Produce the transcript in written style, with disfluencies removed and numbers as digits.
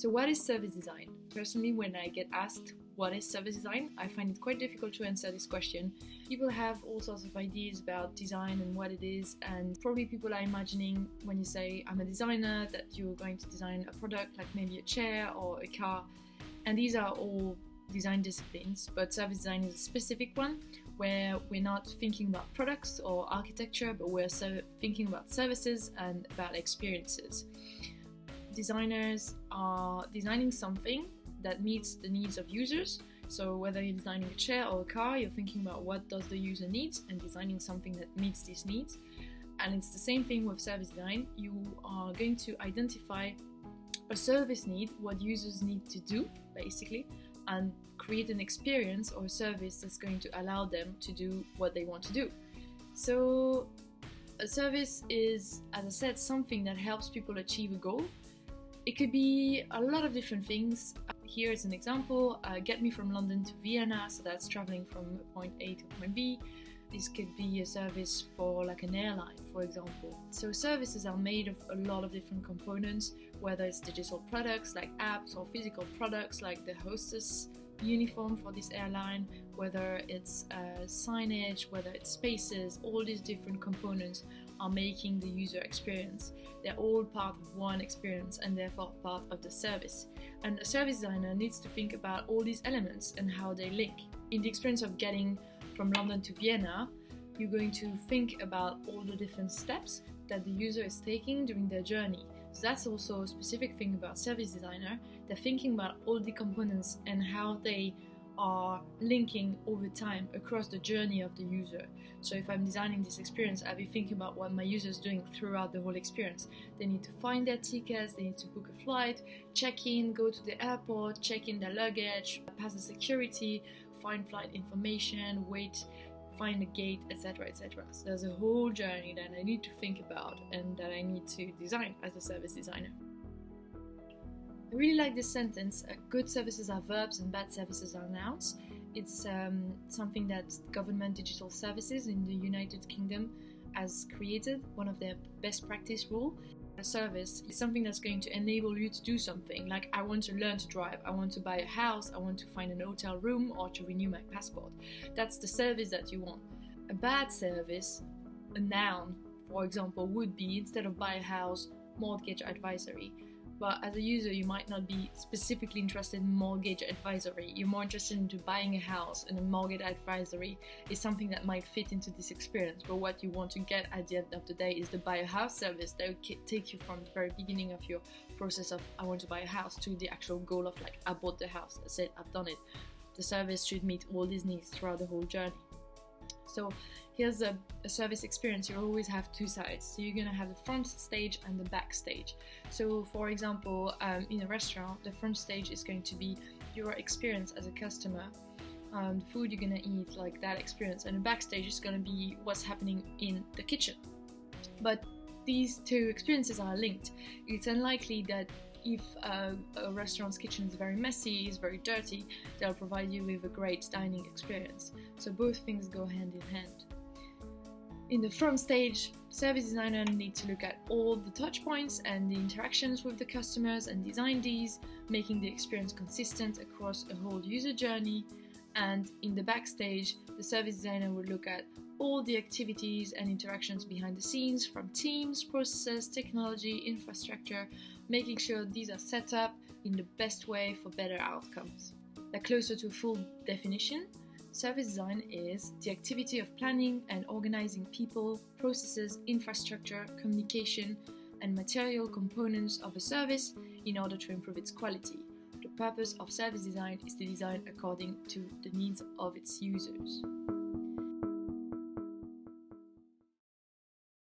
So what is service design? Personally, when I get asked what is service design, I find it quite difficult to answer this question. People have all sorts of ideas about design and what it is, and probably people are imagining when you say I'm a designer that you're going to design a product like maybe a chair or a car, and these are all design disciplines, but service design is a specific one where we're not thinking about products or architecture, but we're thinking about services and about experiences. Designers are designing something that meets the needs of users. So whether you're designing a chair or a car, you're thinking about what does the user needs and designing something that meets these needs. And it's the same thing with service design. You are going to identify a service need, what users need to do basically, and create an experience or a service that's going to allow them to do what they want to do. So a service is, as I said, something that helps people achieve a goal. It could be a lot of different things. Here is an example, get me from London to Vienna, so that's traveling from point A to point B. This could be a service for like an airline, for example. So services are made of a lot of different components, whether it's digital products like apps or physical products like the hostess uniform for this airline, whether it's signage, whether it's spaces. All these different components are making the user experience. They're all part of one experience and therefore part of the service. And a service designer needs to think about all these elements and how they link. In the experience of getting from London to Vienna, you're going to think about all the different steps that the user is taking during their journey. So that's also a specific thing about service designer. They're thinking about all the components and how they are linking over time across the journey of the user. So if I'm designing this experience, I'll be thinking about what my user is doing throughout the whole experience. They need to find their tickets, they need to book a flight, check in, go to the airport, check in their luggage, pass the security, find flight information, wait, find a gate, etc., etc. So there's a whole journey that I need to think about and that I need to design as a service designer. I really like this sentence, good services are verbs and bad services are nouns. It's something that Government Digital Services in the United Kingdom has created, one of their best practice rules. A service is something that's going to enable you to do something, like I want to learn to drive, I want to buy a house, I want to find an hotel room or to renew my passport. That's the service that you want. A bad service, a noun, for example, would be, instead of buy a house, mortgage advisory. But as a user, you might not be specifically interested in mortgage advisory. You're more interested in buying a house, and a mortgage advisory is something that might fit into this experience. But what you want to get at the end of the day is the buy a house service that will take you from the very beginning of your process of I want to buy a house to the actual goal of like I bought the house, that's it, I've done it. The service should meet all these needs throughout the whole journey. So here's a service experience. You always have two sides. So you're going to have the front stage and the back stage. So for example, in a restaurant, the front stage is going to be your experience as a customer, the food you're going to eat, like that experience. And the backstage is going to be what's happening in the kitchen. But these two experiences are linked. It's unlikely that if a restaurant's kitchen is very messy, is very dirty, they'll provide you with a great dining experience. So both things go hand in hand. In the front stage, service designer need to look at all the touch points and the interactions with the customers and design these, making the experience consistent across a whole user journey. And in the backstage, the service designer will look at all the activities and interactions behind the scenes, from teams, processes, technology, infrastructure, making sure these are set up in the best way for better outcomes. Closer to a full definition, service design is the activity of planning and organizing people, processes, infrastructure, communication, and material components of a service in order to improve its quality. The purpose of service design is to design according to the needs of its users.